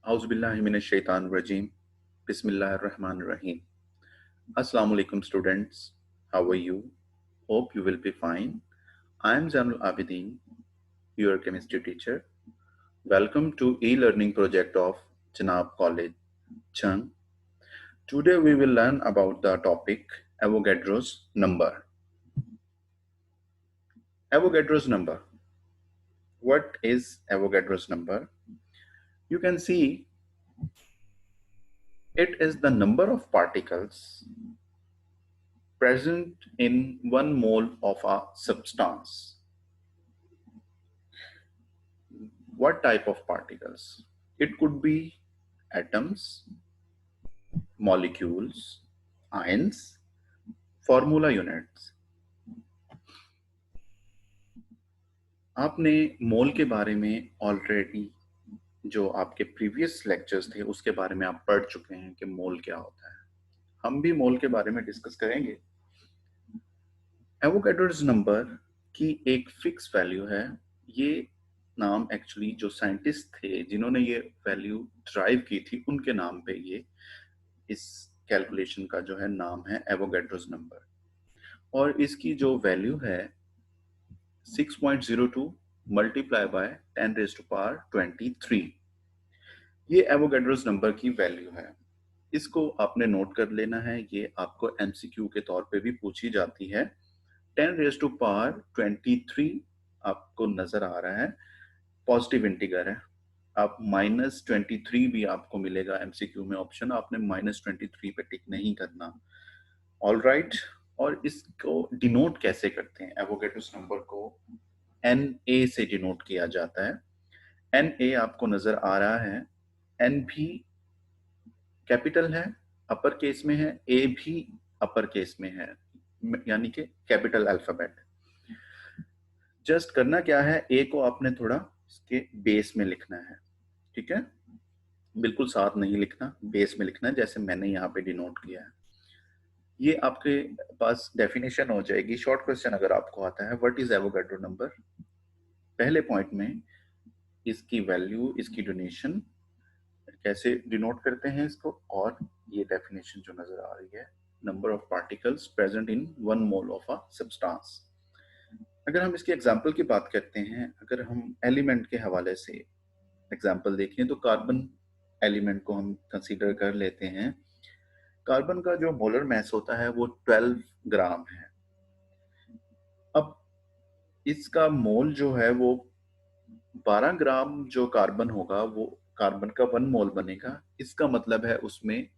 Auzubillahiminash-shaytanir-rajim. Bismillahir-Rahmanir-Rahim. Assalamu alaikum students. How are you? Hope you will be fine. I am Zainul Abidin, your chemistry teacher. Welcome to e-learning project of Chenab College, Chang. Today we will learn about the topic Avogadro's number. Avogadro's number. What is Avogadro's number? You can see it is the number of particles present in 1 mole of a substance. What type of particles? It could be atoms, molecules, ions, formula units. आपने मोल के बारे में already जो आपके previous lectures थे उसके बारे में आप पढ़ चुके हैं कि मोल क्या होता है. हम भी मोल के बारे में डिस्कस करेंगे. एवोगाड्रोस नंबर की एक फिक्स वैल्यू है. ये नाम एक्चुअली जो साइंटिस्ट थे जिन्होंने ये वैल्यू ड्राइव की थी उनके नाम पे ये इस कैलकुलेशन का जो है नाम है एवोगाड्रोस नंबर. और इसकी जो वैल्यू है 6.02 multiply by 10 raise to power 23. ये एवोगाड्रोस नंबर की वैल्यू है. इसको आपने नोट कर लेना है. ये आपको एमसीक्यू के तौर पे भी पूछी जाती है. 10 रेज़ टू पावर 23 आपको नजर आ रहा है, पॉजिटिव इंटीगर है. आप -23 भी आपको मिलेगा एमसीक्यू में ऑप्शन. आपने -23 पे टिक नहीं करना. All right. और इसको डिनोट कैसे करते हैं? एवोगाड्रोस नंबर को Na से डिनोट किया जाता है. Na आपको नजर आ रहा है. N भी कैपिटल है, अपर केस में है. A भी अपर केस में है, यानी कि कैपिटल अल्फाबेट. जस्ट करना क्या है, A को आपने थोड़ा इसके बेस में लिखना है. ठीक है, बिल्कुल साथ नहीं लिखना, बेस में लिखना है जैसे मैंने यहाँ पे डिनोट किया है. ये आपके पास डेफिनेशन हो जाएगी. शॉर्ट क्वेश्चन अगर आपको आता है, व्हाट इज एवोगाड्रो नंबर, पहले पॉइंट में इसकी वैल्यू, इसकी डोनेशन कैसे डिनोट करते हैं इसको, और ये डेफिनेशन जो नजर आ रही है, number of particles present in 1 mole of a substance. अगर हम इसके एग्जांपल की बात करते हैं, अगर हम एलिमेंट के हवाले से एग्जांपल देखें तो कार्बन एलिमेंट को हम कंसीडर कर लेते हैं. कार्बन का जो मोलर मास होता है वो 12 ग्राम है. अब इसका मोल जो है वो 12 ग्राम जो कार्बन होगा वो कार्बन का 1 मोल बनेगा. इसका मतलब है उसमें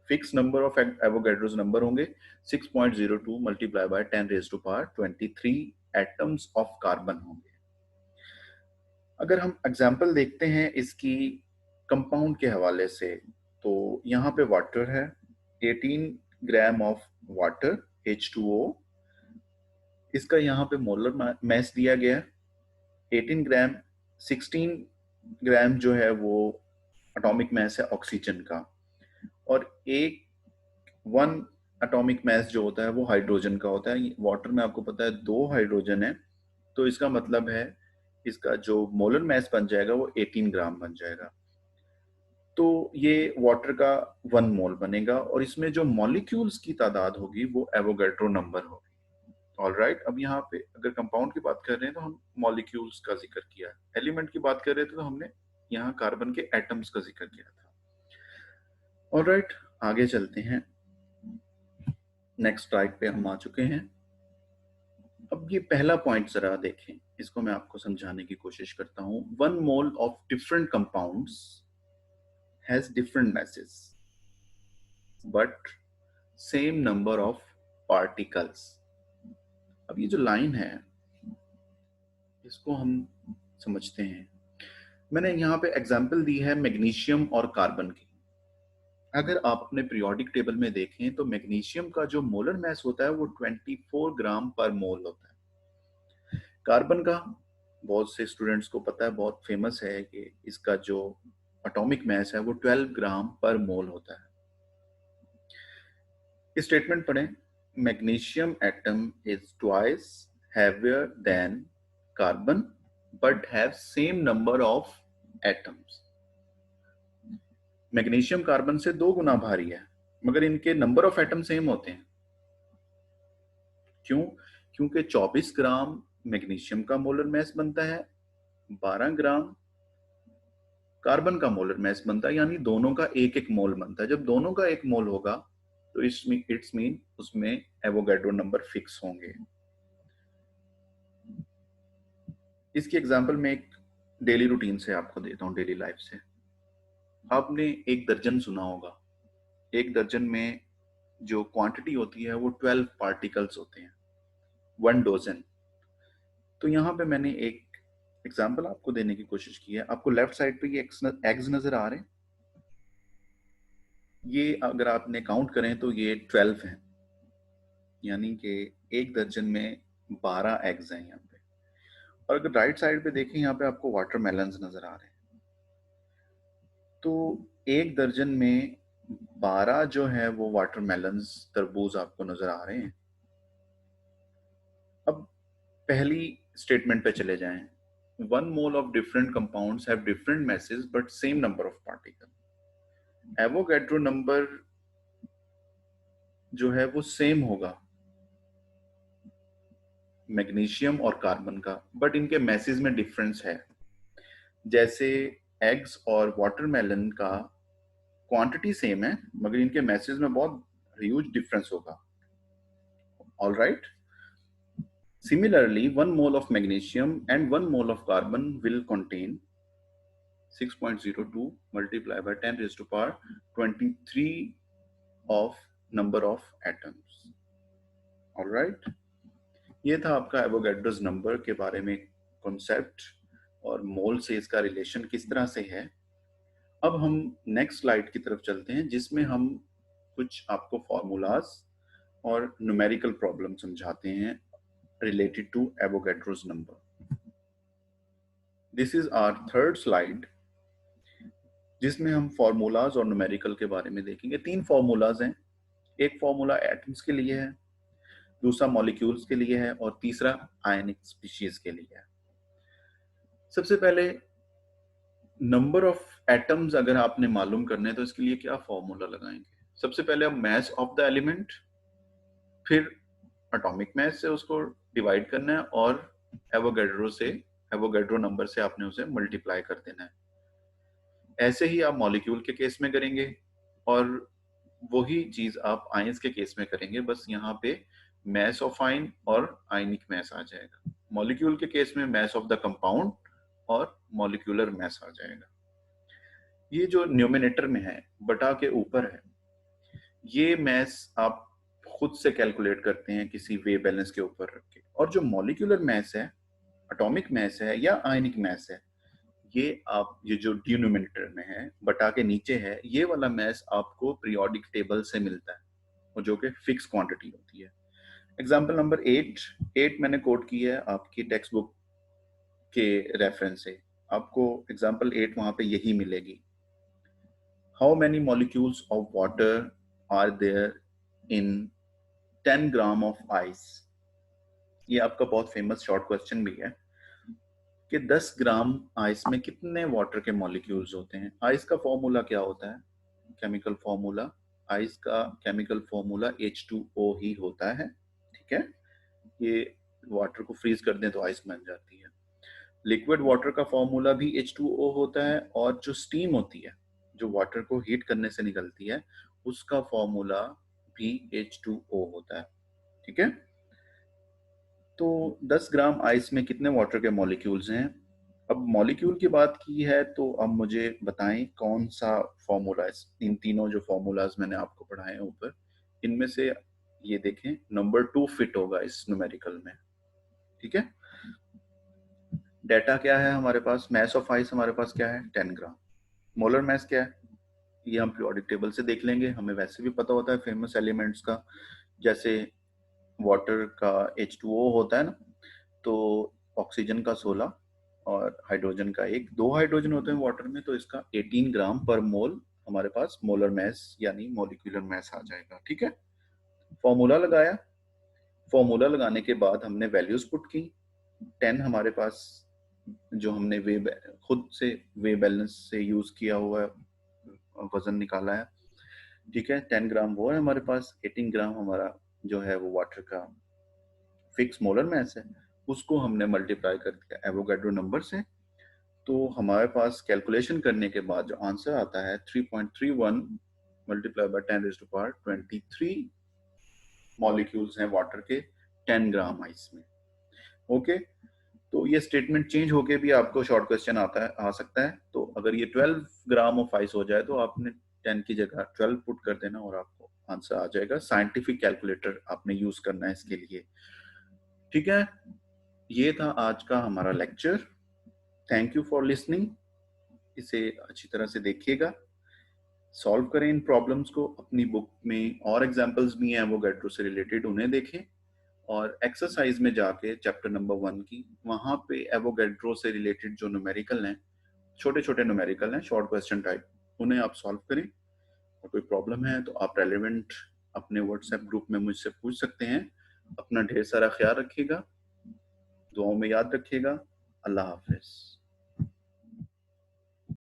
fix number of Avogadro's number होंगे 6.02 multiply by 10 raise to power 23 atoms of carbon होंगे. अगर हम एग्जांपल देखते हैं इसकी कंपाउंड के हवाले से, तो यहाँ पे वाटर है, 18 ग्राम ऑफ वाटर H2O. इसका यहाँ पे मोलर मास दिया गया 18 ग्राम. 16 ग्राम जो है वो एटॉमिक मास है ऑक्सीजन का, और एक 1 एटॉमिक मास जो होता है वो हाइड्रोजन का होता है. वाटर में आपको पता है 2 हाइड्रोजन है, तो इसका मतलब है इसका जो मोलर मास बन जाएगा वो 18 ग्राम बन जाएगा. तो ये वाटर का 1 मोल बनेगा, और इसमें जो मॉलिक्यूल्स की तादाद होगी वो एवोगाड्रो नंबर होगी. All right. अब यहाँ पे अगर कंपाउंड की बात कर रहे हैं तो हम मॉलिक्यूल्स का जिक्र किया. एलिमेंट की बात कर रहे थे तो हमने यहाँ कार्बन के एटम्स का जिक्र किया था. ऑल राइट, आगे चलते हैं. नेक्स्ट स्लाइड पे हम आ चुके हैं. अब ये पहला पॉइंट जरा देखें, इसको मैं आपको समझाने की कोशिश करता हूं. 1 mole of different compounds has different masses but same number of particles. अब ये जो लाइन है इसको हम समझते हैं. मैंने यहाँ पे एग्जांपल दी है मैग्नीशियम और कार्बन की. अगर आप अपने पीरियोडिक टेबल में देखें तो मैग्नीशियम का जो मोलर मास होता है वो 24 ग्राम पर मोल होता है. कार्बन का बहुत से स्टूडेंट्स को पता है, बहुत फेमस है कि इसका जो एटॉमिक मास है वो 12 ग्राम पर मोल होता है. स्टेटमेंट पढ़ें. Magnesium atom is twice heavier than carbon but have same number of atoms. Magnesium carbon से 2 गुना भारी है, मगर इनके नंबर ऑफ एटम सेम होते हैं। क्यों? क्योंकि 24 ग्राम मैग्नीशियम का मोलर मास बनता है, 12 ग्राम कार्बन का मोलर मास बनता है, यानी दोनों का एक एक मोल बनता है। जब दोनों का एक मोल होगा तो इट्स मीन उसमें एवोगैड्रो नंबर फिक्स होंगे। इसकी एग्जांपल मैं एक डेली रूटीन से आपको देता हूँ, डेली लाइफ से। आपने एक दर्जन सुना होगा। एक दर्जन में जो क्वांटिटी होती है वो 12 पार्टिकल्स होते हैं, 1 डोजन। तो यहाँ पे मैंने एक एग्जांपल आपको देने की कोशिश की है। आपको लेफ्ट साइड पे ये एग्स नजर आ रहे हैं। ये अगर आपने काउंट करें तो ये 12 हैं, यानी कि एक दर्जन में 12 एग्स हैं यहाँ पे। और अगर राइट साइड पे देखें, यहाँ पे आपको वाटरमेलन्स नजर आ रहे हैं। तो एक दर्जन में 12 जो है वो वाटरमेलन्स, तरबूज आपको नजर आ रहे हैं। अब पहली स्टेटमेंट पे चले जाएं। 1 mole of different compounds have different masses but same number of particle. Avogadro number जो है वो सेम होगा मैग्नीशियम और कार्बन का, बट इनके मैसेज में डिफरेंस है। जैसे एग्स और वाटरमेलन का क्वांटिटी सेम है, मगर इनके मैसेज में बहुत ह्यूज डिफरेंस होगा। All right. Similarly, 1 mole of magnesium and 1 mole of carbon will contain 6.02 multiplied by 10 raised to power 23 of number of atoms. All right. ये था आपका एवोगैड्रोस नंबर के बारे में कॉन्सेप्ट और मोल से इसका रिलेशन किस तरह से है। अब हम नेक्स्ट स्लाइड की तरफ चलते हैं, जिसमें हम कुछ आपको फॉर्मूलाज और न्यूमेरिकल प्रॉब्लम समझाते हैं related to Avogadro's number. This is our third slide, जिसमें हम फॉर्मूलाज और न्यूमेरिकल के बारे में देखेंगे। 3 फॉर्मूलाज हैं। एक फॉर्मूला एटम्स के लिए है, दूसरा मॉलिक्यूल्स के लिए है और तीसरा आयनिक स्पीशीज के लिए है। सबसे पहले नंबर ऑफ एटम्स अगर आपने मालूम करने हैं तो इसके लिए क्या फॉर्मूला लगाएंगे? सबसे पहले हम मास ऑफ द एलिमेंट, फिर एटॉमिक मास से उसको डिवाइड करना है और एवोगैड्रो नंबर से आपने उसे मल्टीप्लाई कर देना है। ऐसे ही आप मॉलिक्यूल के केस में करेंगे और वही चीज आप आयंस के केस में करेंगे, बस यहाँ पे मास ऑफ आयन और आयनिक मास आ जाएगा। मॉलिक्यूल के केस में मास ऑफ द कंपाउंड और मॉलिक्यूलर मास आ जाएगा। ये जो न्यूमिनेटर में है, बटा के ऊपर है, ये मास आप खुद से कैलकुलेट करते हैं किसी वे बैलेंस के ऊपर रख के। और जो मॉलिक्यूलर मास है, एटॉमिक मास है या आयनिक मास है, ये जो डिनोमिनेटर में है, बटा के नीचे है, ये वाला मास आपको पीरियोडिक टेबल से मिलता है और जो कि फिक्स क्वांटिटी होती है। एग्जांपल नंबर 8 मैंने कोट की है आपकी टेक्स्ट बुक के रेफरेंस से। आपको एग्जांपल 8 वहां पे यही मिलेगी। How many molecules of water are there in 10 gram of ice? ये आपका बहुत फेमस शॉर्ट क्वेश्चन भी है कि 10 ग्राम आइस में कितने वाटर के मॉलिक्यूल्स होते हैं। आइस का फॉर्मूला क्या होता है? केमिकल फॉर्मूला, आइस का केमिकल फॉर्मूला H2O ही होता है। ठीक है, ये वाटर को फ्रीज कर दें तो आइस बन जाती है। लिक्विड वाटर का फॉर्मूला भी H2O होता है और जो स्टीम होती है, जो वाटर को हीट करने से निकलती है, उसका फॉर्मूला भी H2O होता है। ठीक है, तो 10 ग्राम आइस में कितने वाटर के मॉलिक्यूल्स हैं? अब मॉलिक्यूल की बात की है तो अब मुझे बताएं कौन सा फॉर्मूला है। इन तीनों जो फॉर्मूलाज मैंने आपको पढ़ाए हैं ऊपर, इनमें से ये देखें नंबर 2 फिट होगा इस न्यूमेरिकल में। ठीक है, डेटा क्या है हमारे पास? मास ऑफ आइस हमारे पास क्या है? 10 ग्राम। मोलर मास क्या है? ये हम पीरियोडिक टेबल से देख लेंगे, हमें वैसे भी पता होता है फेमस एलिमेंट्स का। जैसे वाटर का H2O होता है ना, तो ऑक्सीजन का 16 और हाइड्रोजन का 1, 2 हाइड्रोजन होते हैं वाटर में, तो इसका 18 ग्राम पर मोल हमारे पास मोलर मास यानी मॉलिक्यूलर मास आ जाएगा। ठीक है, फॉर्मूला लगाया। फॉर्मूला लगाने के बाद हमने वैल्यूज पुट की। 10 हमारे पास जो हमने खुद से वे बैलेंस से यूज किया हुआ वजन निकाला है, ठीक है। 10 ग्राम वो है हमारे पास, 18 ग्राम हमारा जो है वो वाटर का फिक्स मोलर मास है, उसको हमने मल्टीप्लाई कर दिया एवोगैड्रो नंबर से। तो हमारे पास कैलकुलेशन करने के बाद जो आंसर आता है 3.31 multiply by 10 raised to power 23 molecules हैं वाटर के 10 ग्राम आइस में। ओके, तो ये स्टेटमेंट चेंज होके भी आपको शॉर्ट क्वेश्चन आ सकता है। तो अगर ये 12 ग्राम ऑफ आइस हो जाए तो आपने 10 की जगह 12 पुट कर देना और आपको आंसर आ जाएगा। साइंटिफिक कैलकुलेटर आपने यूज करना है इसके लिए, ठीक है। ये था आज का हमारा lecture. Thank you for listening. इसे अच्छी तरह से देखिएगा, सॉल्व करें इन प्रॉब्लम्स को। अपनी बुक में और एग्जांपल्स भी हैं एवोगैड्रो से रिलेटेड, उन्हें देखें। और एक्सरसाइज में जाके चैप्टर नंबर 1 की, वहां पे एवोगैड्रो से रिलेटेड जो न्यूमेरिकल हैं, छोटे छोटे न्यूमेरिकल हैं शॉर्ट क्वेश्चन टाइप, उन्हें आप सॉल्व करें। और कोई प्रॉब्लम है तो आप रेलेवेंट अपने व्हाट्सएप ग्रुप में मुझसे पूछ सकते हैं। अपना ढेर सारा ख्याल रखिएगा, दुआओं में याद रखिएगा। अल्लाह हाफिज।